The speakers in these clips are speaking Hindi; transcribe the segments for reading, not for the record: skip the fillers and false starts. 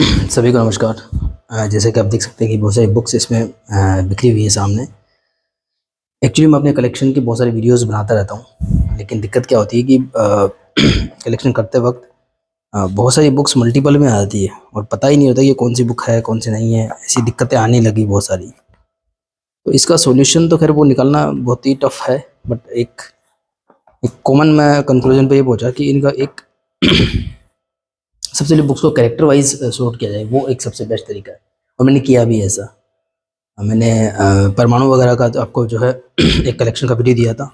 सभी को नमस्कार। जैसे कि आप देख सकते हैं कि बहुत सारी बुक्स इसमें बिखरी हुई है सामने। एक्चुअली मैं अपने कलेक्शन की बहुत सारी वीडियोस बनाता रहता हूँ, लेकिन दिक्कत क्या होती है कि कलेक्शन करते वक्त बहुत सारी बुक्स मल्टीपल में आ जाती है और पता ही नहीं होता कि कौन सी बुक है कौन सी नहीं है। ऐसी दिक्कतें आने लगी बहुत सारी। तो इसका सॉल्यूशन तो खैर वो निकालना बहुत ही टफ है, बट एक एक कॉमन मैं कंक्लूजन पे ये पहुंचा कि इनका एक सबसे पहले बुक्स को कैरेक्टर वाइज सॉर्ट किया जाए, वो एक सबसे बेस्ट तरीका है और मैंने किया भी ऐसा। मैंने परमाणु वगैरह का तो आपको जो है एक कलेक्शन का वीडियो दिया था,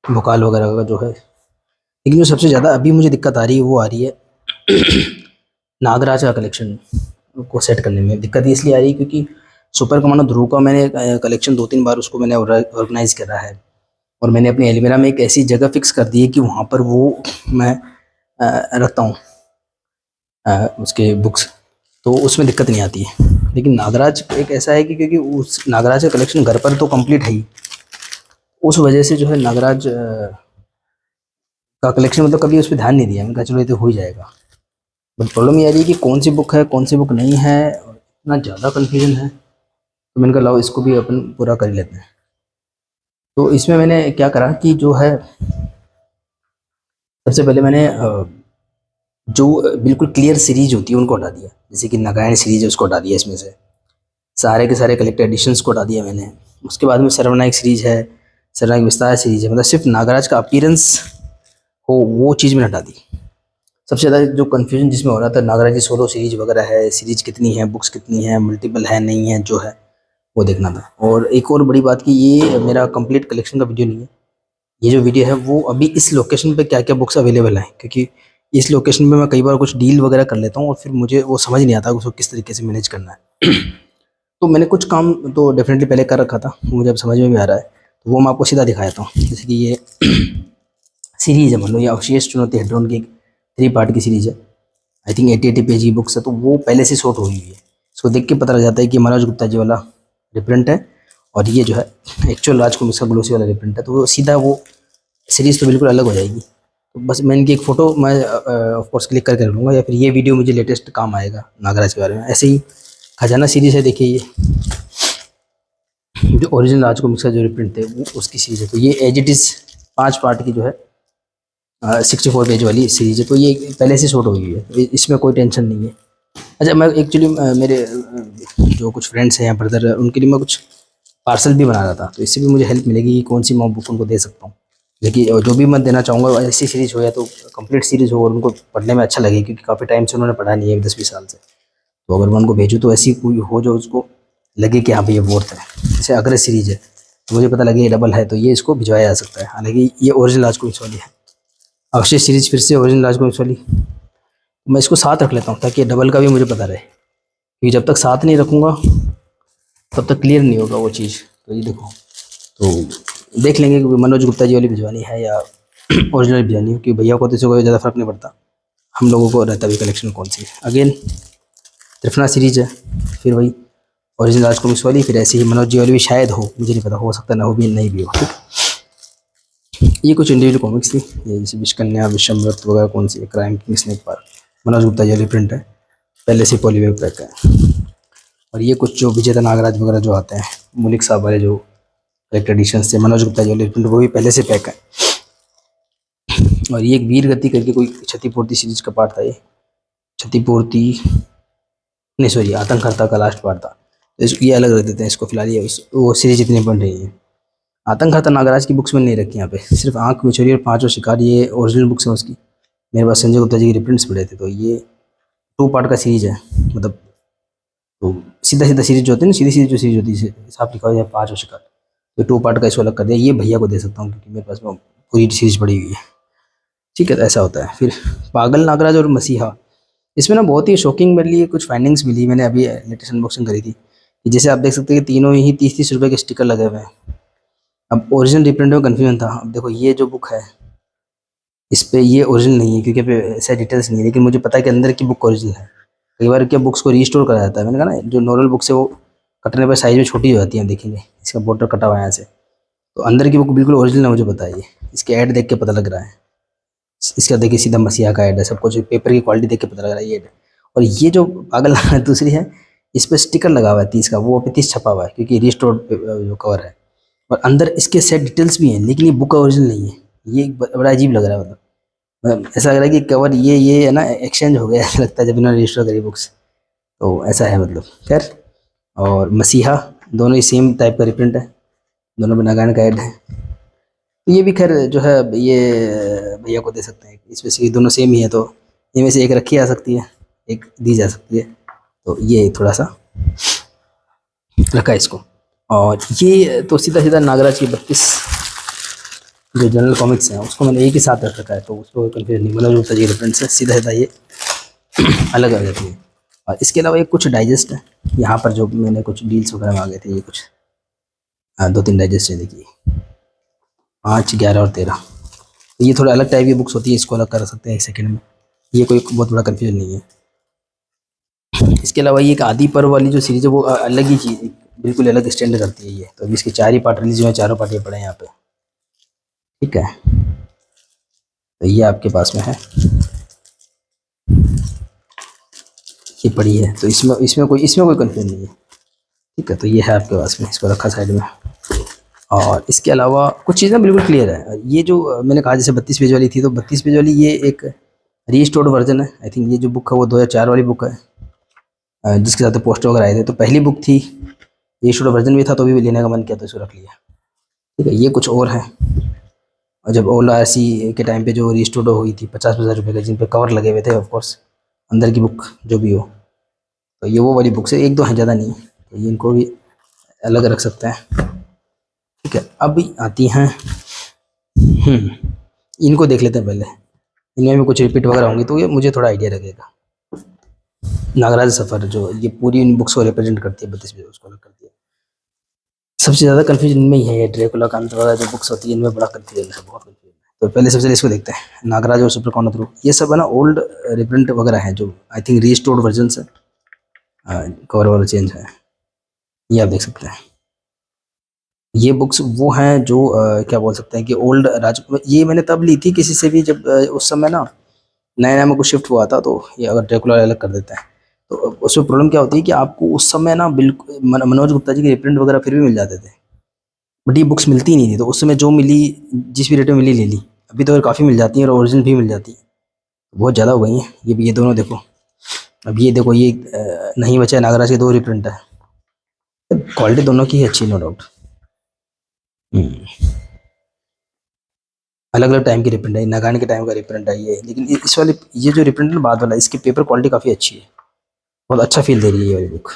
भोकाल वगैरह का जो है। लेकिन जो सबसे ज़्यादा अभी मुझे दिक्कत आ रही है वो आ रही है नागराज का कलेक्शन को सेट करने में। दिक्कत इसलिए आ रही है क्योंकि सुपर कमांडो ध्रुव का मैंने कलेक्शन 2-3 बार उसको मैंने ऑर्गेनाइज करा है और मैंने अपनी एलमीरा में एक ऐसी जगह फिक्स कर दी है कि वहाँ पर वो मैं रखता हूँ उसके बुक्स। तो उसमें दिक्कत नहीं आती है। लेकिन नागराज एक ऐसा है कि क्योंकि उस नागराज का कलेक्शन घर पर तो कंप्लीट है ही, उस वजह से जो है नागराज का कलेक्शन मतलब कभी उस पर ध्यान नहीं दिया। मैंने कहा चलो ये तो हो ही जाएगा। बट प्रॉब्लम ये आ रही है कि कौन सी बुक है कौन सी बुक नहीं है, और इतना ज़्यादा कन्फ्यूजन है। तो मैंने कहा लाओ इसको भी अपन पूरा कर ही लेते हैं। तो इसमें मैंने क्या करा कि जो है सबसे पहले मैंने जो बिल्कुल क्लियर सीरीज होती है उनको हटा दिया। जैसे कि नागायण सीरीज है उसको हटा दिया, इसमें से सारे के सारे कलेक्टेड एडिशंस को हटा दिया मैंने। उसके बाद में सर्वनायक सीरीज है, सर्वनायक विस्तार सीरीज है, मतलब सिर्फ नागराज का अपीयरेंस हो वो चीज़ मैंने हटा दी। सबसे ज़्यादा जो कन्फ्यूजन जिसमें हो रहा था, नागराज की सोलो सीरीज वगैरह है, सीरीज कितनी है, बुक्स कितनी है, मल्टीपल है नहीं है, जो है वो देखना था। और एक और बड़ी बात कि ये मेरा कंप्लीट कलेक्शन का वीडियो नहीं है। ये जो वीडियो है वो अभी इस लोकेशन पे क्या क्या बुक्स अवेलेबल हैं, क्योंकि इस लोकेशन पे मैं कई बार कुछ डील वगैरह कर लेता हूँ और फिर मुझे वो समझ नहीं आता उसको किस तरीके से मैनेज करना है। तो मैंने कुछ काम तो डेफिनेटली पहले कर रखा था, मुझे अब समझ में भी आ रहा है। तो वो मैं आपको सीधा दिखा देता हूँ। जैसे कि ये सीरीज है, मान लो ये अवशेष चुनौती हेड्रोन की 3 पार्ट की सीरीज है। आई थिंक 80 पेज की बुक्स है, तो वो पहले से शॉर्ट हुई हुई है। इसको देख के पता लग जाता है कि मनोज गुप्ता जी वाला रिप्रिंट है और ये जो है एक्चुअल राजकुमार का ग्लोसी वाला रिप्रिंट है। तो वो सीधा वो सीरीज़ तो बिल्कुल अलग हो जाएगी। तो बस मैं इनकी एक फ़ोटो मैं ऑफ कोर्स क्लिक करके रख लूँगा, या फिर ये वीडियो मुझे लेटेस्ट काम आएगा नागराज के बारे में। ऐसे ही खजाना सीरीज़ है, देखिए ये जो ओरिजिनल राजकुमार का जो रिप्रिंट थे वो उसकी सीरीज़ है। तो ये एज इट इज़ 5 पार्ट की जो है 64 पेज वाली सीरीज है। तो ये पहले से शॉर्ट हो गई है, तो इसमें कोई टेंशन नहीं है। अच्छा, मैं एक्चुअली मेरे जो कुछ फ्रेंड्स हैं या ब्रदर है उनके लिए मैं कुछ पार्सल भी बना रहा था, तो इससे भी मुझे हेल्प मिलेगी कि कौन सी मैं बुक उनको दे सकता हूँ। देखिए जो भी मैं देना चाहूँगा ऐसी सीरीज़ हो या तो कंप्लीट सीरीज़ हो और उनको पढ़ने में अच्छा लगे, क्योंकि काफ़ी टाइम से उन्होंने पढ़ा नहीं है, 10-20 साल से। तो अगर मैं उनको भेजूँ तो ऐसी कोई हो जो उसको लगे कि हाँ भाई ये वर्थ है। जैसे अग्र सीरीज़ है तो मुझे पता लगे ये डबल है, तो ये इसको भिजवाया जा सकता है। हालांकि ये ओरिजिनल राजकुमार वाली है। अवशेष सीरीज फिर से ओरिजिनल राजकुमार वाली, मैं इसको साथ रख लेता हूँ ताकि डबल का भी मुझे पता रहे, क्योंकि जब तक साथ नहीं रखूँगा तब तक क्लियर नहीं होगा वो चीज़। तो ये देखो, तो देख लेंगे कि मनोज गुप्ता जी वाली भिजवानी है या ओरिजिनल भिजवानी है, क्योंकि भैया को तो इससे कोई ज़्यादा फर्क नहीं पड़ता, हम लोगों को रहता भी कलेक्शन कौन सी है। अगेन त्रिफना सीरीज है, फिर वही ओरिजिनल राजकुमार वाली, फिर ऐसे ही मनोज जी वाली भी शायद हो, मुझे नहीं पता, हो सकता ना हो भी नहीं भी हो। ठीक, ये कुछ इंडिविजुअल कॉमिक्स थी, ये जैसे विश्वकन्या, विश्वम्भर वगैरह, कौन सी crime king, snake park, Manoj Gupta ji वाली प्रिंट है, पहले से पॉलीबैग पैक है। और ये कुछ जो विजेता नागराज वगैरह जो आते हैं, मुलिक साहब वाले जो कलेक्टर एडिशन से मनोज गुप्ता जी वाले प्रिंट, वो भी पहले से पैक है। और ये एक वीर गति करके कोई क्षतिपूर्ति सीरीज का पार्ट था, ये क्षतिपूर्ति नहीं सॉरी आतंककर्ता का लास्ट पार्ट था। तो ये अलग रख देते हैं इसको फिलहाल, ये वो सीरीज इतनी बन रही है। आतंककर्ता नागराज की बुक्स में नहीं रखी यहाँ पे, सिर्फ आंख मिचोरी और पांचों शिकार, ये ओरिजिनल बुक्स हैं उसकी। मेरे पास संजय गुप्ता जी की रिप्रिंट्स पड़े थे, तो ये 2 पार्ट का सीरीज है। मतलब तो सीधा सीधा सीरीज जो होती है ना, सीधी सीधी जो सीरीज होती है, साफ लिखा हुआ है पांचों शिकार, तो 2 पार्ट का इसको अलग कर दिया। ये भैया को दे सकता हूँ क्योंकि मेरे पास में पूरी सीरीज पड़ी हुई है। ठीक है, तो ऐसा होता है। फिर पागल नागराज और मसीहा, इसमें ना बहुत ही शॉकिंग मेरे लिए कुछ फाइंडिंग्स मिली। मैंने अभी लेटेस्ट अनबॉक्सिंग करी थी कि जैसे आप देख सकते हैं कि तीनों ही 30-30 रुपये के स्टिकर लगे हुए हैं। अब ओरिजिनल रिप्रिंट में कन्फ्यूजन था। अब देखो ये जो बुक है इस पे ये ओरिजिनल नहीं है क्योंकि पे ऐसा डिटेल्स नहीं है, लेकिन मुझे पता है कि अंदर की बुक ओरिजिनल है। कई बार क्या बुक्स को रीस्टोर करा जाता है, मैंने कहा ना जो नॉर्मल बुक्स है वो कटने पर साइज में छोटी हो जाती है, देखेंगे इसका बॉर्डर कटा हुआ है यहाँ से। तो अंदर की बुक बिल्कुल ओरिजिनल है, मुझे पता है। ये इसके ऐड देख के पता लग रहा है। इसका देखिए सीधा मसीहा का ऐड है, सब कुछ पेपर की क्वालिटी देख के पता लग रहा है ये ऐड है। और ये जो पागल दूसरी है, इस पर स्टिकर लगा हुआ है 30 का, वो पे 30 छपा हुआ है क्योंकि रिस्टोर्ड जो कवर है, और अंदर इसके सेट डिटेल्स भी हैं, लेकिन ये बुक का ओरिजिनल नहीं है। ये बड़ा अजीब लग रहा है, ऐसा लग रहा है कि कवर ये है ना, एक्सचेंज हो गया ऐसा लगता है जब इन्होंने रजिस्टर करी बुक्स। तो ऐसा है मतलब, खैर। और मसीहा, दोनों ही सेम टाइप का रिप्रिंट है, दोनों में नागालैंड का ऐड है। तो ये भी खैर जो है ये भैया को दे सकते हैं, इसमें से दोनों सेम ही है, तो इनमें से एक रखी जा सकती है, एक दी जा सकती है। तो ये थोड़ा सा रखा है इसको। और ये तो सीधा सीधा नागराज की 32 जो जनरल कॉमिक्स हैं उसको मैंने एक ही साथ रख रखा है, तो उसको कन्फ्यूज नहीं, मतलब जो तरीके रेफरेंस है सीधा सीधा ये अलग आ जाती है। और इसके अलावा एक कुछ डाइजेस्ट है यहाँ पर, जो मैंने कुछ डील्स वगैरह मांगे थे, ये कुछ 2-3 डाइजेस्ट है, देखिए 5, 11 और 13। तो ये थोड़ा अलग टाइप की बुक्स होती है, इसको अलग कर सकते हैं एक सेकंड में, ये कोई बहुत बड़ा कन्फ्यूजन नहीं है। इसके अलावा ये एक आदि पर्व वाली जो सीरीज है वो अलग ही चीज़, बिल्कुल अलग स्टैंड करती है ये। तो अभी इसके 4 ही पार्ट रिलीज हुए हैं, चारों पार्ट ये पड़े हैं यहाँ पे, ठीक है। तो ये आपके पास में है, ये पड़ी है, तो इसमें कोई कन्फ्यूजन नहीं है, ठीक है। तो ये है आपके पास में, इसको रखा साइड में। और इसके अलावा कुछ चीज़ें बिल्कुल क्लियर है। ये जो मैंने कहा जैसे 32 पेज वाली थी, तो 32 पेज वाली ये एक रीस्टोर्ड वर्जन है। आई थिंक ये जो बुक है वो 2004 वाली बुक है, जिसके साथ पोस्टर वगैरह आए थे। तो पहली बुक थी, रीस्टोर्ड वर्जन भी था, तो भी लेने का मन किया तो इसको रख लिया, ठीक है। ये कुछ और है, और जब ओला आरसी के टाइम पे जो रीस्टोर्ड हुई थी 50-50 रुपये का, जिन पे कवर लगे हुए थे ऑफकोर्स, अंदर की बुक जो भी हो। तो ये वो वाली बुक्स है, 1-2 हैं, ज़्यादा नहीं है, तो ये इनको भी अलग रख सकते हैं, ठीक है। अब आती हैं, इनको देख लेते हैं पहले, इनमें भी कुछ रिपीट वगैरह होंगी, तो ये मुझे थोड़ा आइडिया लगेगा। नागराज सफ़र जो ये पूरी इन बुक्स को रिप्रेजेंट करती है, 32 पेज उसको अलग करती है। सबसे ज़्यादा कन्फ्यूजन इनमें ही है, ये ड्रैकुला कांत वगैरह जो बुक्स होती है, इनमें बड़ा कन्फ्यूजन है, बहुत कन्फ्यूजन है। तो पहले सबसे इसको देखते हैं, नागराज और सुपर कॉर्नर थ्रू, ये सब है ना ओल्ड रिप्रिंट वगैरह है, जो आई थिंक रीस्टोर्ड वर्जन है, कवर वगैरह चेंज है, ये आप देख सकते हैं। ये बुक्स वो हैं जो क्या बोल सकते हैं कि ओल्ड राज, ये मैंने तब ली थी किसी से भी जब उस समय ना नया नया में कुछ शिफ्ट हुआ था। तो ये अगर ड्रैकुला अलग कर देते हैं तो उसमें प्रॉब्लम क्या होती है कि आपको उस समय ना बिल्कुल मनोज गुप्ता जी के रिप्रिंट वगैरह फिर भी मिल जाते थे, बट ये बुक्स मिलती नहीं थी। तो उस समय जो मिली, जिस भी रेट में मिली ले ली। अभी तो काफ़ी मिल जाती हैं और ओरिजिनल भी मिल जाती है, बहुत ज़्यादा हो गई हैं। ये दोनों देखो, अब ये देखो, ये नहीं बचा है, नागराज के 2 रिप्रिंट है, क्वालिटी दोनों की है अच्छी, नो डाउट। अलग अलग टाइम की रिप्रिंट है, नागालैंड के टाइम का रिप्रिंट है ये, लेकिन इस वाले ये जो रिप्रिंट है बाद वाला, इसकी पेपर क्वालिटी काफ़ी अच्छी है, बहुत अच्छा फील दे रही है ये वाली बुक।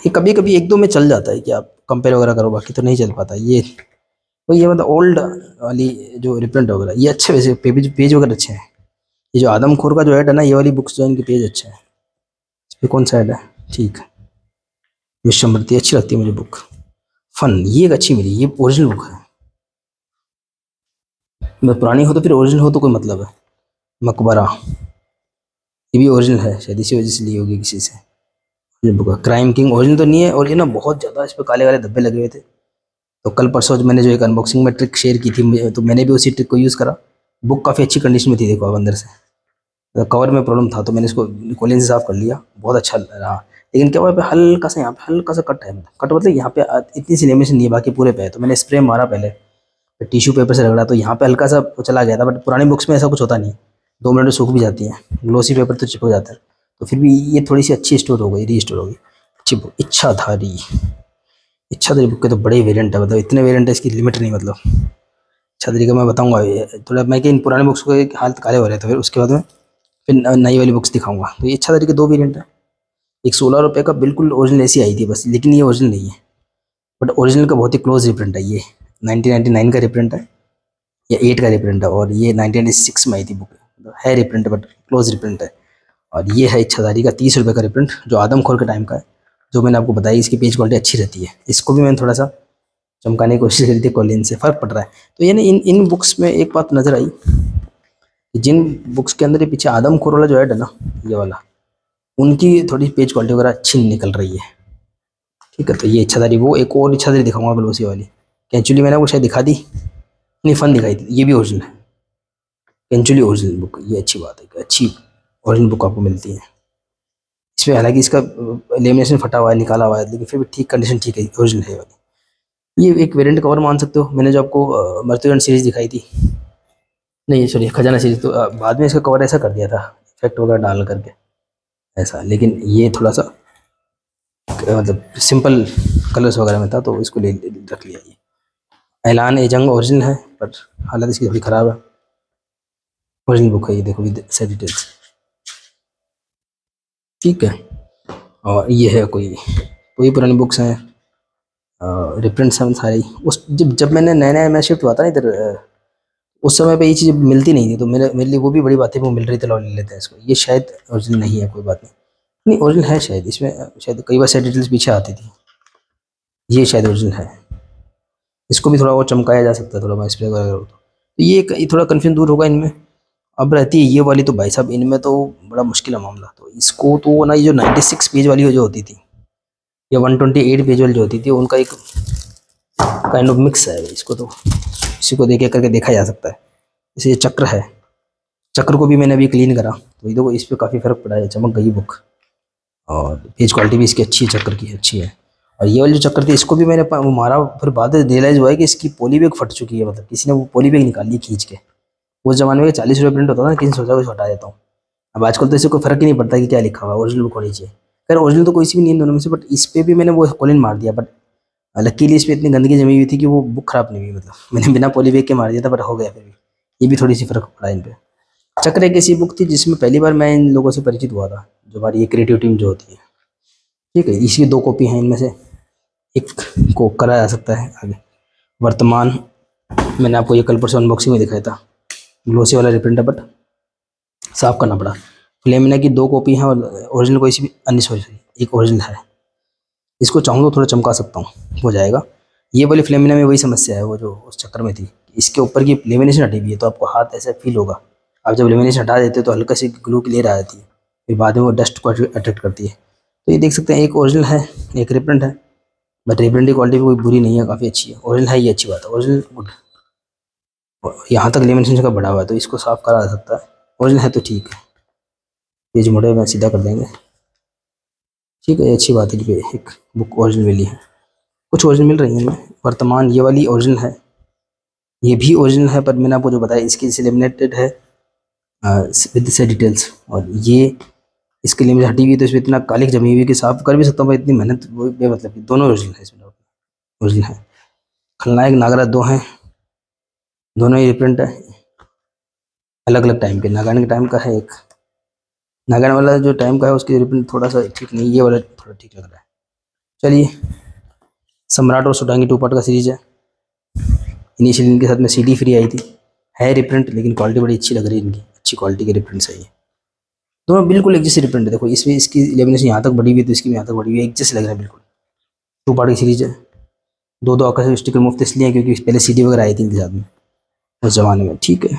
ये कभी कभी 1-2 में चल जाता है कि आप कंपेयर वगैरह करो, बाकी तो नहीं चल पाता ये। तो ये मतलब ओल्ड वाली जो रिप्रिंट वगैरह ये अच्छे, वैसे पेज पेज वगैरह अच्छे हैं। ये जो आदमखोर का जो ऐड है ना, ये वाली बुक्स जो है इनके पेज अच्छे हैं। इस पर कौन सा ऐड है, ठीक है, विश्वमृति अच्छी लगती है मुझे बुक। फन, ये एक अच्छी मिली, ये ओरिजिनल बुक है, मैं पुरानी हो तो फिर ओरिजिनल हो तो कोई मतलब है। मकबरा, ये भी ओरिजिनल है, शायद इसी वजह से ली होगी किसी से। ओरिजिनल बुक है। क्राइम किंग ओरिजिनल तो नहीं है, और ये ना बहुत ज़्यादा इस पर काले काले धब्बे लगे हुए थे। तो कल परसों जो मैंने जो एक अनबॉक्सिंग में ट्रिक शेयर की थी, तो मैंने भी उसी ट्रिक को यूज़ करा। बुक काफ़ी अच्छी कंडीशन में थी, देखो अब अंदर से, तो कवर में प्रॉब्लम था, तो मैंने इसको कॉलिन से साफ़ कर लिया, बहुत अच्छा रहा। लेकिन क्या हुआ, यहाँ पे हल्का सा, यहाँ पे हल्का सा कट है, कट मतलब यहाँ पे इतनी सी लेमिनेशन नहीं है, बाकी पूरे पे है। तो मैंने स्प्रे मारा पहले, फिर टिश्यू पेपर से रगड़ा, तो यहाँ पे हल्का सा वो चला गया था। बट पुरानी बुक्स में ऐसा कुछ होता नहीं, 2 मिनट में सूख भी जाती हैं, ग्लोसी पेपर तो चिपक जाता है। तो फिर भी ये थोड़ी सी अच्छी स्टोर हो गई, रीस्टोर हो गई अच्छी बुक। इच्छाधारी, इच्छाधारी बुक के तो बड़े वेरिएंट है, मतलब इतने वेरिएंट है, इसकी लिमिट नहीं। मतलब इच्छाधारी का मैं बताऊंगा थोड़ा, मैं कि इन पुराने बुक्स को एक हालत काले हो रहे थे, फिर उसके बाद में फिर नई वाली बुक्स दिखाऊंगा। तो ये इच्छाधारी के 2 वेरिएंट है, एक 16 रुपये का बिल्कुल ओरिजिनल ऐसी आई थी बस, लेकिन ये ओरिजिनल नहीं है, बट ओरिजिनल का बहुत ही क्लोज रिप्रिंट है। ये 1999 का रिप्रिंट है, या 8 का रिप्रिंट है, और ये 1996 में आई थी बुक, मतलब है रिप्रिंट बट क्लोज रिप्रिंट है। और ये है इच्छाधारी का 30 रुपये का रिप्रिंट, जो आदमखोर के टाइम का है, जो मैंने आपको बताई। इसकी पेज क्वालिटी अच्छी रहती है, इसको भी मैंने थोड़ा सा चमकाने की कोशिश करी थी, कॉलिन से फ़र्क पड़ रहा है। तो यानी इन बुक्स में एक बात नज़र आई कि जिन बुक्स के अंदर ये पीछे आदमखोर वाला जो ऐड है ना, ये वाला, उनकी थोड़ी पेज क्वालिटी वगैरह अच्छी निकल रही है, ठीक है। तो ये इच्छाधारी, वो एक और इच्छाधारी दिखाऊंगा ग्लोसी वाली, कैंचुली मैंने आपको शायद दिखा दी नहीं, फन दिखाई थी, ये भी ओरिजिनल है, कैंचुली ओरिजिनल बुक, ये अच्छी बात है कि अच्छी ओरिजिनल बुक आपको मिलती है। इसमें हालांकि इसका लेमिनेशन फटा हुआ है, निकाला हुआ है, लेकिन फिर भी ठीक कंडीशन ठीक है, ओरिजिनल है वाली। ये एक वेरिएंट कवर मान सकते हो। मैंने जो आपको मर्त्युजन सीरीज़ दिखाई थी, नहीं सॉरी खजाना सीरीज़, तो बाद में इसका कवर ऐसा कर दिया था इफेक्ट वगैरह डाल करके ऐसा, लेकिन ये थोड़ा सा मतलब सिंपल कलर्स वगैरह में था, तो इसको ले रख लिया। ये ऐलान ए जंग ओरिजिनल है, पर हालत इसकी थोड़ी ख़राब है। ओरिजिनल बुक है ये, देखो विद से डिटेल्स, ठीक है। और ये है कोई कोई पुरानी बुक्स हैं, रिप्रिंट्स हैं सारी। उस जब जब मैंने नया नया मैं शिफ्ट हुआ था ना इधर, उस समय पे ये चीज़ मिलती नहीं थी, तो मेरे लिए वो भी बड़ी बात है, वो मिल रही थी, लो ले लेते हैं इसको। ये शायद ओरिजिनल नहीं है, कोई बात नहीं, नहीं ओरिजिनल है शायद। इसमें शायद कई बार से डिटेल्स पीछे आती थी, ये शायद ओरिजिनल है। इसको भी थोड़ा और चमकाया जा सकता है, थोड़ा मैं स्प्रे वगैरह करूँ तो ये थोड़ा कन्फ्यूजन दूर होगा इनमें। अब रहती है ये वाली, तो भाई साहब इनमें तो बड़ा मुश्किल है मामला। तो इसको तो ना, ये जो 96 पेज वाली जो होती थी या 128 पेज वाली जो होती थी, उनका एक काइंड ऑफ मिक्स है। इसको तो इसी को देख करके देखा जा सकता है। जैसे ये चक्र है, चक्र को भी मैंने अभी क्लीन करा, तो ये देखो इस पर काफ़ी फ़र्क पड़ा है, चमक गई बुक। और पेज क्वालिटी भी इसकी अच्छी है, चक्कर की अच्छी है। और ये वाली जो चक्कर थी, इसको भी मैंने वो मारा, फिर बाद में रियलाइज़ हुआ है कि इसकी पॉली बैग फट चुकी है, मतलब किसी ने वो पॉली बैग निकाल ली खींच के। उस ज़माने में 40 रुपये प्रिंट होता था ना, किसी ने सोचा कुछ हटा देता हूँ। अब आजकल तो इससे कोई फ़र्क ही नहीं पड़ता कि क्या लिखा हुआ है, ओरिजिनल बुक होनी चाहिए। खैर ओरिजिनल तो कोई सी भी नहीं इन दोनों में से, बट इस पर भी मैंने वो कॉलिन मार दिया। बट लकीली इस पर इतनी गंदगी जमी हुई थी कि वो बुक ख़राब नहीं हुई, मतलब मैंने बिना पॉली बैग के मार दिया था, बट हो गया फिर भी। ये भी थोड़ी सी फ़र्क पड़ा इन पर। चक्र एक ऐसी बुक थी जिसमें पहली बार मैं इन लोगों से परिचित हुआ था, जो हमारी ये क्रिएटिव टीम जो होती है, ठीक है। इसकी 2 कॉपी हैं, इनमें से एक को करा जा सकता है आगे। वर्तमान मैंने आपको ये कल परसों अनबॉक्सिंग में दिखाया था, ग्लोसी वाला रिप्रिंट है, बट साफ़ करना पड़ा। फ्लेमिना की 2 कॉपी हैं, और ओरिजिनल कोई सी भी अन्य सॉरी एक ओरिजिनल है। इसको चाहूँ तो थोड़ा चमका सकता हूँ, हो जाएगा। ये वाली फ्लेमिना में वही समस्या है, वो जो उस चक्कर में थी, इसके ऊपर की लेमिनेशन हटी हुई है, तो आपको हाथ ऐसा फील होगा। आप जब लेमिनेशन हटा देते हो तो हल्का सी ग्लू की लेयर आ जाती है, फिर बाद में वो डस्ट को अट्रैक्ट करती है। तो ये देख सकते हैं, एक ओरिजिनल है, एक रिप्रिंट है। बट रिप्रिंट की क्वालिटी भी कोई बुरी नहीं है, काफ़ी अच्छी है। ओरिजिनल है, ये अच्छी बात है, ओरिजिनल गुड। यहाँ तक लेमिनेशन का बढ़ा हुआ है, तो इसको साफ करा जा सकता है। ओरिजिनल है तो ठीक है, पेज मोड़े में सीधा कर देंगे, ठीक है। ये अच्छी बात है कि एक बुक ओरिजिनल मिली है। कुछ ओरिजिनल मिल रही है इनमें। वर्तमान ये वाली ओरिजिनल है, ये भी ओरिजिनल है, पर मैंने आपको जो बताया इसकी लेमिनेटेड है विद से डिटेल्स। और ये इसके लिए हटी हुई, तो इसमें इतना कालिक जमी हुई कि साफ कर भी सकता हूँ, पर इतनी मेहनत वो बेमतलब की। दोनों ओरिजिनल है, इसमें ओरिजिनल है। खलनायक नागराज 2 हैं, दोनों ही रिप्रिंट है, अलग अलग टाइम के। नागार्जुन के टाइम का है एक, नागार्जुन वाला जो टाइम का है उसकी रिप्रिंट थोड़ा सा ठीक नहीं, ये वाला थोड़ा ठीक लग रहा है। चलिए, सम्राट और सुडांगी 2 पार्ट का सीरीज है। इनिशियली इनके साथ में CD फ्री आई थी, है रिप्रिंट, लेकिन क्वालिटी बड़ी अच्छी लग रही है इनकी, अच्छी क्वालिटी के रिप्रिंट्स है ये। दोनों बिल्कुल एक जैसी रिप्रिंट है, देखो इसमें इसकी लेमिनेशन यहाँ तक बढ़ी हुई है, तो इसकी भी यहाँ तक बढ़ी हुई है, एक जैसे लग रहा है बिल्कुल। 2 पार्ट की सीरीज है। दो आकर्षक स्टिकर मुफ्त इसलिए है क्योंकि पहले CD वगैरह आई थी इनके साथ में उस ज़माने में, ठीक है।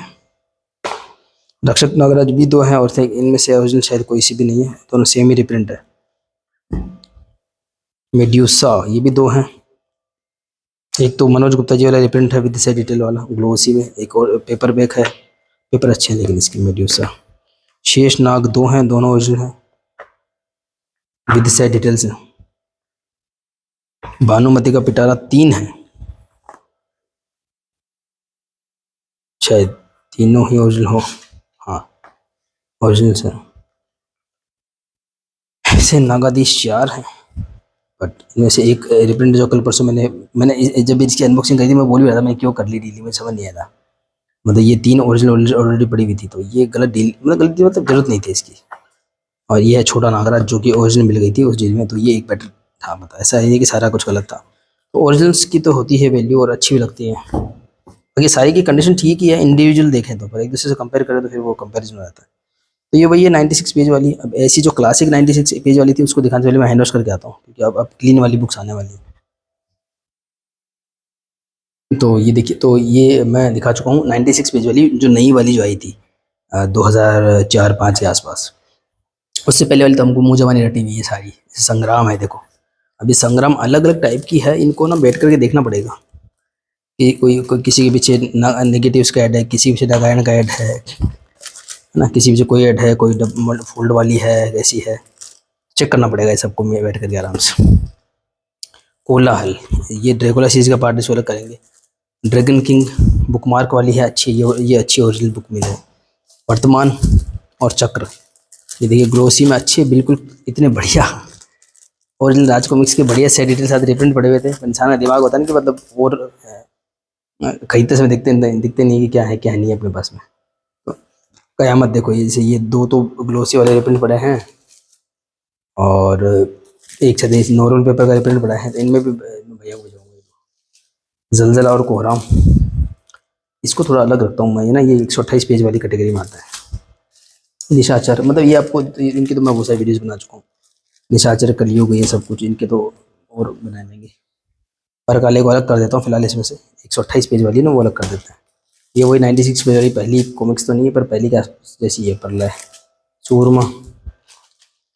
रक्षक नागराज भी 2 हैं, और इनमें से ओरिजिनल शायद कोई सी भी नहीं है, दोनों सेम ही रिप्रिंट है। मेड्यूसा ये भी 2 हैं, एक तो मनोज गुप्ता जी वाला रिप्रिंट है विद से डिटेल वाला ग्लोसी में, एक और पेपर बैक है, पेपर अच्छे हैं लेकिन इसकी। मेड्यूसा शेष नाग 2 हैं, दोनों ओरिजिनल हैं विद से डिटेल्स हैं। भानुमति का पिटारा 3 है, शायद तीनों ही ओरिजिनल हो, हाँ ओरिजिनल है। ऐसे नागाधीश 4 हैं, बट इनमें से एक रिप्रिंट जो कल परसों मैंने जब इसकी अनबॉक्सिंग करी थी, मैं बोल भी रहा था मैं क्यों कर ली डील, मुझे समझ नहीं आया था। मतलब ये 3 ओरिजिनल ऑलरेडी पड़ी हुई थी, तो ये गलत डील, मतलब गलती मतलब जरूरत नहीं थी इसकी। और ये है छोटा नागराज जो कि ओरिजिनल मिल गई थी उस डील में, तो ये एक बेटर था। मतलब ऐसा नहीं कि सारा कुछ गलत था। तो ओरिजिनल्स की तो होती है वैल्यू, और अच्छी भी लगती है। बाकी सारी की कंडीशन ठीक ही है, इंडिविजुअल देखें तो, पर एक दूसरे से कंपेयर करें तो फिर वो कंपेरिजन हो जाता है। तो ये वही है 96 पेज वाली। अब ऐसी जो क्लासिक 96 पेज वाली थी उसको दिखाने से पहले मैं हैंड वॉश करके आता हूँ, क्योंकि अब क्लीन वाली बुक्स आने वाली है। तो ये देखिए, तो ये मैं दिखा चुका हूँ 96 पेज वाली, जो नई वाली जो आई थी 2004-5 के आसपास। उससे पहले वाली तो हमको मुँह जबानी रटी हुई है सारी। जैसे संग्राम है, देखो अभी संग्राम अलग अलग टाइप की है, इनको ना बैठ करके देखना पड़ेगा कि कोई किसी के पीछे नेगेटिव का ऐड है, किसी के पीछे नारायण का ऐड है, है ना। किसी भी से कोई ऐड है, कोई डबल फोल्ड वाली है, कैसी है, चेक करना पड़ेगा ये सबको मैं बैठ करके आराम से। कोलाहल, ये ड्रैकुला सीरीज का पार्ट इसको अलग करेंगे। ड्रैगन किंग बुकमार्क वाली है, अच्छी, ये अच्छी ओरिजिनल बुक मिल है। वर्तमान और चक्र, ये देखिए ग्लोसी में अच्छे, बिल्कुल इतने बढ़िया ओरिजिनल राज कॉमिक्स के बढ़िया सेट डिटेल साथ रिप्रिंट पड़े हुए थे। इंसान का दिमाग होता है ना कि मतलब, और खरीदते समय दिखते नहीं कि क्या है क्या नहीं है अपने पास में। तो कयामत देखो, ये जैसे ये दो तो ग्लोसी वाले रिप्रिंट पड़े हैं, और एक छत्तीस नॉर्मल पेपर का रिप्रिंट पड़ा है। तो इनमें भी भैया को भेजूंगा। जलजला और कोहराम, इसको थोड़ा अलग रखता हूँ मैं, ये ना, ये 128 पेज वाली कैटेगरी में आता है। निशाचर, मतलब ये आपको, इनकी तो मैं बहुत सारी वीडियोस बना चुका हूँ। निशाचर, कलयुग, ये सब कुछ इनके तो और बना लेंगे। पर काले को अलग कर देता हूँ फिलहाल, इसमें से 128 पेज वाली ना वो अलग कर देता है। ये वही 96 पेज वाली पहली कॉमिक्स तो नहीं है, पर पहली का जैसी है पर है। सूरमा,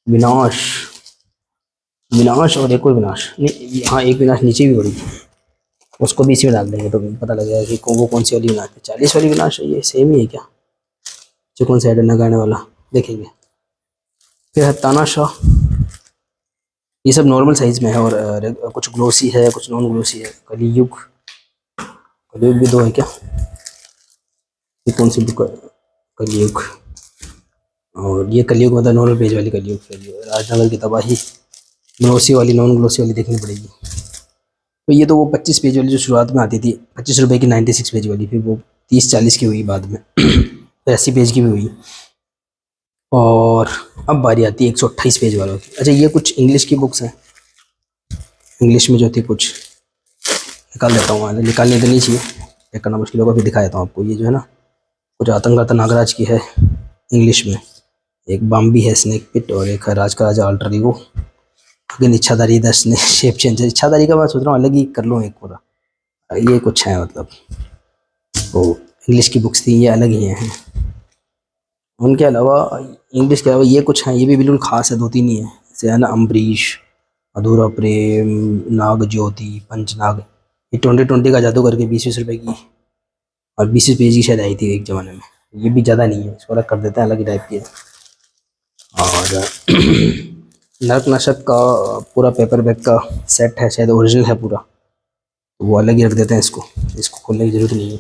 विनाश, विनाश और एक और विनाश, नहीं हाँ एक विनाश नीचे भी पड़ी थी, उसको भी इसी में डाल देंगे तो पता लगेगा कि वो कौन सी वाली विनाश है। 40 वाली विनाश है, ये सेम ही है क्या, जो कौन सा है नगाने वाला, देखेंगे। फिर है तानाशाह, ये सब नॉर्मल साइज में है, और कुछ ग्लोसी है, कुछ नॉन ग्लोसी है। कलयुग, कलयुग भी दो है क्या, ये कौन सी बुक है, कलयुग, और ये कलयुग मतलब नॉर्मल पेज वाली कलयुग। फिर ये राजनगर की तबाही, ग्लोसी वाली, नॉन ग्लोसी वाली देखनी पड़ेगी। तो ये तो वो 25 पेज वाली जो शुरुआत में आती थी, 25 रुपये की 96 पेज वाली, फिर वो 30-40 की हुई बाद में, फिर 80 पेज की भी हुई, और अब बारी आती है 128 पेज वालों की। अच्छा, ये कुछ इंग्लिश की बुक्स हैं, इंग्लिश में जो थी कुछ, निकाल देता हूँ, निकालने तो नहीं चाहिए, चेक करना मुश्किल होगा, फिर दिखा देता हूँ आपको। ये जो है ना, कुछ आतंक नागराज की है इंग्लिश में, एक बाम्बी है स्नेक पिट, और एक है राज का राजा अल्टर ईगो, लेकिन इच्छाधारी दस ने शेप चेंज, इच्छाधारी का मैं सोच रहा हूँ अलग ही कर लूँ एक पूरा। ये कुछ है मतलब, वो इंग्लिश की बुक्स थी, ये अलग ही हैं। उनके अलावा, इंग्लिश के अलावा ये कुछ हैं, ये भी बिल्कुल खास है, 2-3 ही है, जैसे है ना अम्बरीश, अधूरा प्रेम, नाग ज्योति, पंचनाग, ये 2020 का जादू करके 20-20 रुपए की, और 20 पेज की शायद आई थी एक ज़माने में। ये भी ज़्यादा नहीं है, इसको अलग कर देते हैं, अलग ही टाइप की है। और नरकनाशक का पूरा पेपर बैग का सेट है, शायद ओरिजिनल है पूरा, तो वो अलग ही रख देते हैं, इसको इसको खोलने की ज़रूरत नहीं है।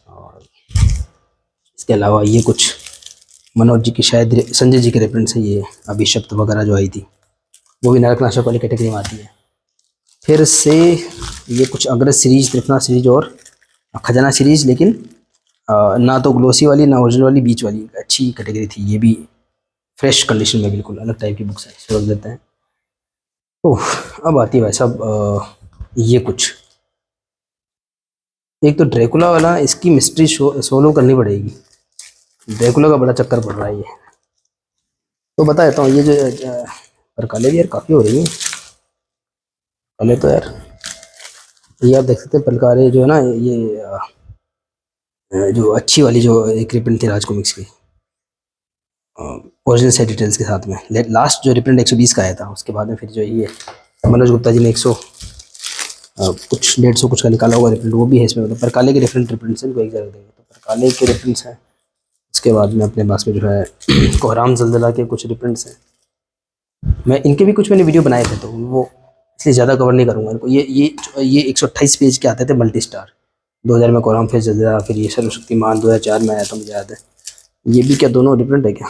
और इसके अलावा ये कुछ मनोज जी की, शायद संजय जी के रेफरेंस है, ये अभिशप्त वगैरह जो आई थी, वो भी नरकनाशक वाली कैटेगरी में आती है। फिर से ये कुछ अग्रज सीरीज, त्रिफना सीरीज और खजाना सीरीज, लेकिन ना तो ग्लोसी वाली ना ओरिजिनल वाली, बीच वाली अच्छी कैटेगरी थी। ये भी फ्रेश कंडीशन में, बिल्कुल अलग टाइप की बुक्स है, इसको रख देते हैं। ओह, अब आती है भाई साहब, ये कुछ, एक तो ड्रैकुला वाला, इसकी मिस्ट्री सोल्व करनी पड़ेगी। ड्रैकुला का बड़ा चक्कर पड़ रहा है ये, तो बता देता हूँ। ये जो पर काले भी यार काफ़ी हो रही है काले तो यार, ये आप देख सकते हैं पलकारे जो है ना, ये जो अच्छी वाली जो एक रिप्रिंट थी राज कॉमिक्स की, ओरिजिनल सेट डिटेल्स के साथ में, लास्ट जो रिप्रिंट 120 का आया था, उसके बाद में फिर जो ये मनोज गुप्ता जी ने 100 कुछ 150 कुछ का निकाला हुआ रिप्रिंट, वो भी है इसमें। मतलब पर काले के डिफरेंट रिप्रिंट्स हैं, इनको एक जगह देंगे, तो पर काले के रिप्रिंट्स हैं। उसके बाद में अपने पास में जो है कोहराम जलजला के कुछ रिप्रिंट्स हैं, मैं इनके भी कुछ मैंने वीडियो बनाए थे, तो वो इसलिए ज़्यादा कवर नहीं करूँगा इनको। ये 128 पेज के आते थे मल्टी स्टार, 2000 में कोहराम, फिर जलजला, फिर ये सर्वशक्तिमान 2004 में आया था, मुझे याद है। ये भी क्या दोनों डिफरेंट है क्या,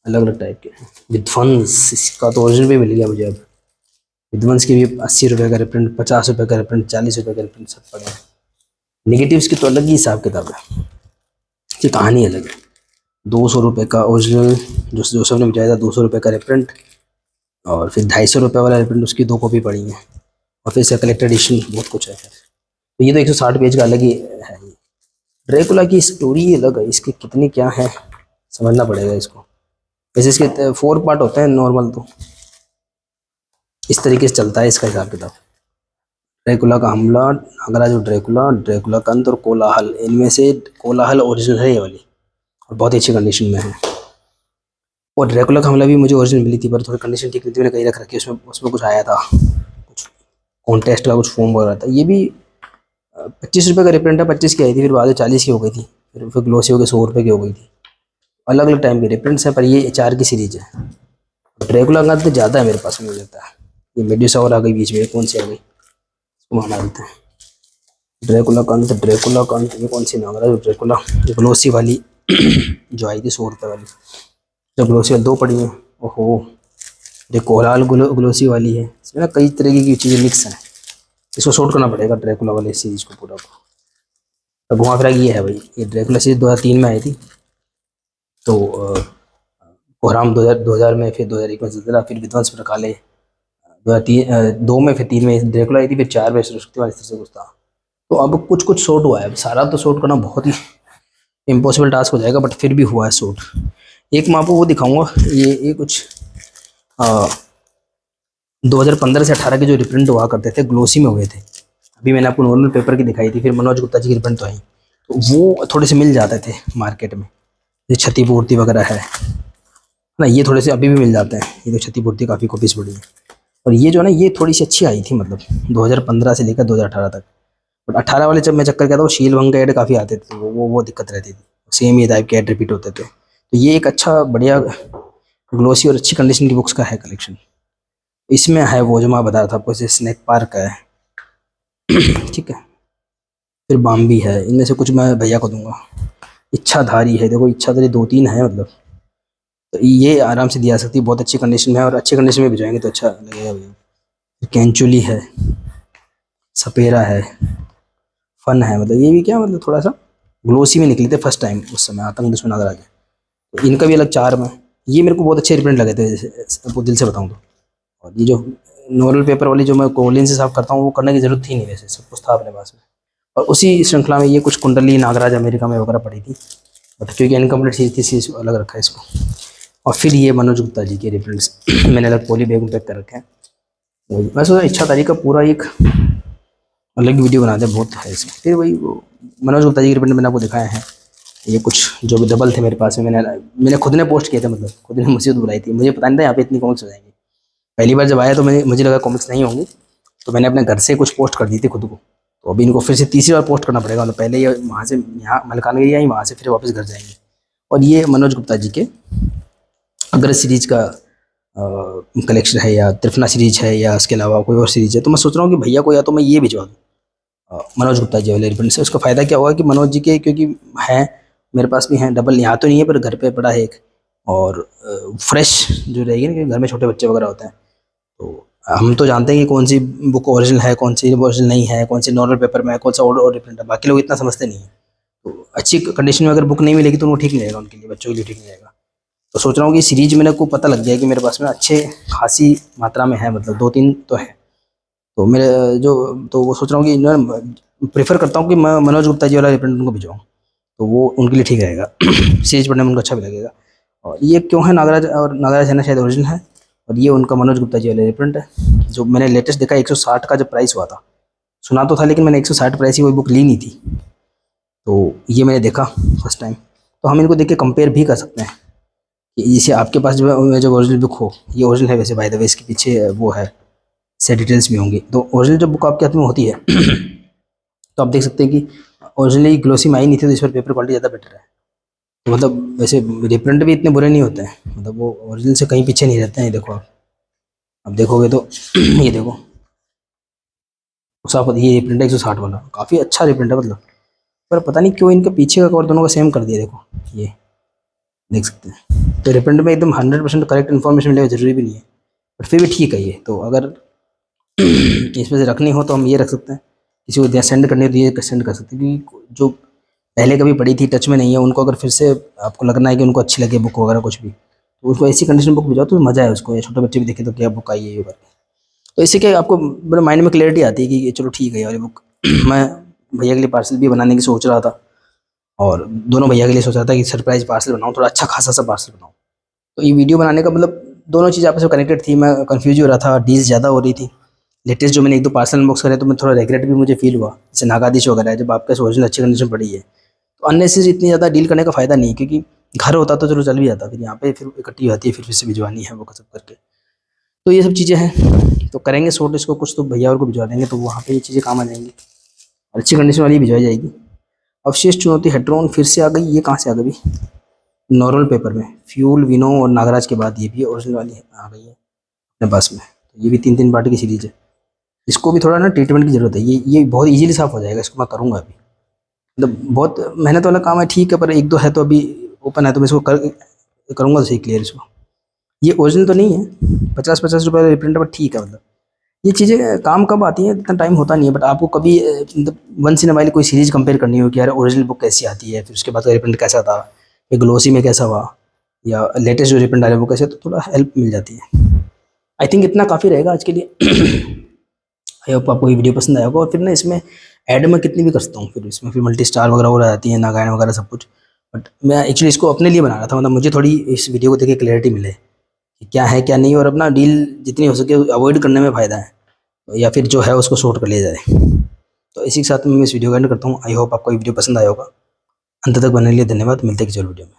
अलग अलग टाइप के। विध्वंस, इसका तो ओरिजिनल भी मिल गया मुझे अब। विध्वंस की भी 80 रुपये का रिप्रिंट, 50 रुपये का रिप्रिंट, 40 रुपये का रिप्रिंट, सब पड़े हैं। नेगेटिव्स की तो अलग ही हिसाब किताब है, इसकी कहानी अलग है। 200 रुपये का ओरिजिनल, जो जोसेफ ने बचाया था, 200 रुपये का रिप्रिंट, और फिर 250 रुपये वाला रिप्रिंट, उसकी 2 कॉपी पड़ी हैं, और फिर इसका कलेक्टर एडिशन, बहुत कुछ है। तो ये तो 160 पेज का अलग ही है। ड्रैकुला की स्टोरी अलग है, इसकी कितनी क्या है समझना पड़ेगा इसको। वैसे इसके 4 पार्ट होते हैं नॉर्मल, तो इस तरीके से चलता है इसका हिसाब किताब। ड्रैकुला का हमला, नागराज और ड्रैकुला, ड्रैकुला का अंत और कोलाहल, इनमें से कोलाहल ओरिजिनल है ये वाली, और बहुत ही अच्छी कंडीशन में है। और ड्रैकुला का हमला भी मुझे ओरिजिनल मिली थी, पर थोड़ी कंडीशन ठीक नहीं थी, मैंने कहीं रख रखी, उसमें उसमें कुछ आया था, कुछ कॉन्टेस्ट का कुछ फॉर्म वगैरह था। ये भी 25 रुपये का रिप्रिंट है, 25 की आई थी, फिर बाद में 40 की हो गई थी। फिर ग्लोसी हो गई 100 रुपये की हो गई थी। अलग अलग टाइम के रिप्रिंट्स हैं, पर ये 4 की सीरीज है। ड्रैकुला का तो ज़्यादा है मेरे पास, मुझे लगता है। ये मेड्यूसा और आ गई बीच में, कौन सी आ गई, इसको हटा देते हैं। ड्रैकुला का अंत, ये कौन सी नाम है ड्रैकुला, ग्लोसी वाली जो आई थी 100 रुपये वाली। जब ग्लोसी वाली 2 पड़ी हैं। ओहो, जो कोलाल ग्लोसी वाली है, इसमें ना कई तरीके की चीज़ें मिक्स हैं। इसको शॉर्ट करना पड़ेगा ड्रैकुला वाली सीरीज को पूरा को। तो घुमा फिरा ये है भाई, ये ड्रैकुला सीरीज 2003 में आई थी। तो कोहराम 2000 में, फिर 2001 में ज़िल्ज़ला, फिर विध्वंस प्रकाले 2003 2 में, फिर 3 में ड्रैकुला आई थी, फिर 4 में सरस्वती वाली, इस तरह से कुछ था। तो अब कुछ कुछ शॉर्ट हुआ है। अब सारा तो शॉर्ट करना बहुत ही इम्पॉसिबल टास्क हो जाएगा, बट फिर भी हुआ है शॉर्ट। एक मैं आपको वो दिखाऊंगा, ये कुछ 2015 से 18 के जो रिप्रिंट हुआ करते थे, ग्लोसी में हुए थे। अभी मैंने आपको नॉर्मल पेपर की दिखाई थी, फिर मनोज गुप्ता जी की रिप्रिंट तो आई, तो वो थोड़े से मिल जाते थे मार्केट में। ये क्षतिपूर्ति वगैरह है ना, ये थोड़े से अभी भी मिल जाते हैं। ये तो क्षतिपूर्ति काफ़ी कॉपीज पड़ी है। और ये जो है ना, ये थोड़ी सी अच्छी आई थी, मतलब 2015 से लेकर 2018 तक। बट 18 वाले जब मैं चक्कर किया था, वो शील भंग के ऐड काफ़ी आते थे, वो दिक्कत रहती थी। सेम ही टाइप के ऐड रिपीट होते थे। तो ये एक अच्छा बढ़िया ग्लोसी और अच्छी कंडीशन की बुक्स का है कलेक्शन। इसमें है वो जो मैं बता रहा था आपको, जैसे स्नैक पार्क है ठीक है, फिर बाम्बी है। इनमें से कुछ मैं भैया को दूंगा। इच्छाधारी है, देखो इच्छाधारी 2-3 है मतलब। तो ये आराम से दिया सकती है, बहुत अच्छी कंडीशन में है, और अच्छी कंडीशन में भिजवाएंगे तो अच्छा लगेगा भैया। कैंचुली है, सपेरा है, फन है, मतलब ये भी क्या मतलब थोड़ा सा ग्लोसी में निकले थे फर्स्ट टाइम उस समय, आतंक दुश्मन नागराज। तो इनका भी अलग चार्म है। ये मेरे को बहुत अच्छे रिप्रिंट लगे थे, जैसे वो दिल से बताऊँ तो। और ये जो नॉर्मल पेपर वाली जो मैं कोलिन से साफ करता हूँ, वो करने की जरूरत थी नहीं, वैसे सब कुछ था अपने पास में। और उसी श्रृंखला में ये कुछ कुंडली नागराज अमेरिका में वगैरह पड़ी थी, बट क्योंकि इनकम्प्लीट चीज़ थी, सीरीज अलग रखा है इसको। और फिर ये मनोज गुप्ता जी के रिप्रिंट्स मैंने अलग पॉली बैग में पैक कर रखे हैं। मैं सोचा इच्छा तारीख का पूरा एक अलग वीडियो बना दे, बहुत है इसमें। फिर वही वो मनोज गुप्ता जी के रिप्रिंट मैंने आपको दिखाया है। ये कुछ जो भी डबल थे मेरे पास में, मैंने खुद ने पोस्ट किए थे, मतलब खुद ने मुझे बुलाई थी। मुझे पता नहीं था यहाँ पे इतनी कॉमिक्स हो जाएंगी। पहली बार जब आया तो मुझे लगा कॉमिक्स नहीं होंगी, तो मैंने अपने घर से कुछ पोस्ट कर दी थी खुद को। तो अभी इनको फिर से तीसरी बार पोस्ट करना पड़ेगा, मतलब पहले ये वहाँ से यहाँ मलकानगिरी आई, वहाँ से फिर वापस घर जाएंगे। और ये मनोज गुप्ता जी के अगर सीरीज का कलेक्शन है, या त्रिफना सीरीज है, या उसके अलावा कोई और सीरीज है, तो मैं सोच रहा हूँ कि भैया को या तो मैं ये भिजवा दूँ मनोज गुप्ता जी वाले रिप्रिंट से। उसका फ़ायदा क्या होगा कि मनोज जी के, क्योंकि हैं मेरे पास भी हैं डबल, यहाँ तो नहीं है पर घर पे पड़ा है एक। और फ्रेश जो रहेगी ना, क्योंकि घर में छोटे बच्चे वगैरह होते हैं, तो हम तो जानते हैं कि कौन सी बुक ओरिजिनल है, कौन सी ओरिजिनल नहीं है, कौन सी नॉर्मल पेपर में है, कौन सा और रिप्रिंट है। बाकी लोग इतना समझते नहीं है। तो अच्छी कंडीशन में अगर बुक नहीं मिलेगी तो वो ठीक नहीं रहेगा, उनके लिए, बच्चों के लिए ठीक नहीं रहेगा। तो सोच रहा हूँ कि सीरीज मेरे को पता लग गया कि मेरे पास में अच्छे खासी मात्रा में है, मतलब 2-3 तो है। तो मेरे जो, तो वो सोच रहा हूँ कि प्रेफर करता हूँ कि मैं मनोज गुप्ता जी वाला रिप्रिंट उनको भिजवाऊँ, तो वो उनके लिए ठीक रहेगा सीरीज पढ़ने में उनको अच्छा भी लगेगा। और ये क्यों है नागराज, और नागराज है ना शायद ओरिजिनल है, और ये उनका मनोज गुप्ता जी वाला रिप्रिंट है। जो मैंने लेटेस्ट देखा 160 का जब प्राइस हुआ था, सुना तो था लेकिन मैंने 160 प्राइस की कोई बुक ली नहीं थी। तो ये मैंने देखा फर्स्ट टाइम। तो हम इनको देख के कंपेयर भी कर सकते हैं कि जैसे आपके पास जो ओरिजिनल बुक हो, ये ओरिजिनल है वैसे बाय द वे, इसके पीछे वो है से डिटेल्स भी होंगी। तो ओरिजिनल जब बुक आपके हाथ में होती है तो आप देख सकते हैं कि ओरिजिनली ग्लोसी में आई नहीं थी, तो इस पर पेपर क्वालिटी ज़्यादा बेटर है। तो मतलब वैसे रिप्रिंट भी इतने बुरे नहीं होते हैं, मतलब वो ओरिजिनल से कहीं पीछे नहीं रहते हैं। ये देखो आप, अब देखोगे तो ये देखो साफ, ये रिप्रिंट है 160 वाला, काफ़ी अच्छा रिप्रिंट है मतलब। पर पता नहीं क्यों इनके पीछे का कवर दोनों का सेम कर दिया, देखो ये देख सकते हैं। तो रिप्रिंट में एकदम 100% करेक्ट इन्फॉर्मेशन मिलेगा जरूरी भी नहीं है, बट फिर भी ठीक है ये। तो अगर इसमें से रखनी हो तो हम ये रख सकते हैं, किसी को सेंड करनी हो तो ये सेंड कर सकते हैं। क्योंकि जो पहले कभी पढ़ी थी, टच में नहीं है, उनको अगर फिर से आपको लगना है कि उनको अच्छी लगे बुक वगैरह कुछ भी, तो उसको ऐसी कंडीशन बुक भिजाओ तो मज़ा है उसको। या छोटे बच्चे भी देखे तो क्या बुक आई है ये करके, तो इससे क्या आपको मेरे माइंड में क्लैरिटी आती है कि ये चलो ठीक है ये वाली बुक मैं भैया के लिए पार्सल भी बनाने की सोच रहा था, और दोनों भैया के लिए सोच रहा था कि सरप्राइज पार्सल बनाऊँ, थोड़ा अच्छा खासा सा पार्सल बनाऊँ। तो ये वीडियो बनाने का मतलब दोनों चीज़ आपस में कनेक्टेड थी। मैं कंफ्यूज हो रहा था, डील्स ज़्यादा हो रही थी। लेटेस्ट जो मैंने 1-2 पार्सल अनबॉक्स करे, तो मैं थोड़ा रिग्रेट भी मुझे फील हुआ, जैसे नागाधीश वगैरह है, जब आपके ओरिजिनल अच्छी कंडीशन पड़ी है। तो अननेसेसरी इतनी ज़्यादा डील करने का फ़ायदा नहीं है, क्योंकि घर होता तो चलो चल भी जाता, फिर यहाँ पे फिर इकट्ठी होती है, फिर से भिजवानी है वो सब करके। तो ये सब चीज़ें हैं, तो करेंगे सॉर्ट इसको कुछ, तो भैया और को भिजवा देंगे, तो वहाँ पे ये चीज़ें काम आ जाएंगी, और अच्छी कंडीशन वाली भिजवाई जाएगी। अवशेष चुनौती हेट्रोन फिर से आ गई, ये कहाँ से आ गई? नॉर्मल पेपर में फ्यूल, विनो और नागराज के बाद ये भी ओरिजिनल वाली आ गई है अपने पास में। तो ये भी 3-3 पार्ट की सीरीज है। इसको भी थोड़ा ना ट्रीटमेंट की ज़रूरत है, ये बहुत इजीली साफ़ हो जाएगा, इसको मैं करूँगा अभी। मतलब बहुत मेहनत वाला काम है, ठीक है, पर एक दो है तो अभी ओपन है तो मैं इसको करूँगा तो सही क्लियर इसको। ये ओरिजिनल तो नहीं है, 50-50 रुपये रिप्रिंट है, बट ठीक है। मतलब ये चीज़ें काम कब आती हैं, इतना टाइम होता नहीं है, बट आपको कभी मतलब वंस इन अ वाइल कोई सीरीज़ कंपेयर करनी हो कि यार ओरिजिनल बुक कैसी आती है, फिर उसके बाद का रिप्रिंट कैसा था, या ग्लोसी में कैसा हुआ, या लेटेस्ट जो रिप्रिंट आ रहा है वो कैसे, तो थोड़ा हेल्प मिल जाती है। आई थिंक इतना काफ़ी रहेगा आज के लिए। आई होप आपको ये वीडियो पसंद आया होगा। और फिर ना इसमें ऐड मैं कितनी भी कर सकता हूँ, फिर इसमें फिर मल्टी स्टार वगैरह हो जाती है, नागायण वगैरह सब कुछ। बट मैं एक्चुअली इसको अपने लिए बना रहा था, मतलब मुझे थोड़ी इस वीडियो को देख के क्लैरिटी मिले कि क्या है क्या नहीं, और अपना डील जितनी हो सके अवॉइड करने में फ़ायदा है, या फिर जो है उसको शॉर्ट कर लिया जाए। तो इसी के साथ मैं इस वीडियो का एंड करता हूँ। आई होप आपको ये वीडियो पसंद आया होगा। अंत तक बनने के लिए धन्यवाद। मिलते हैं किसी और वीडियो में।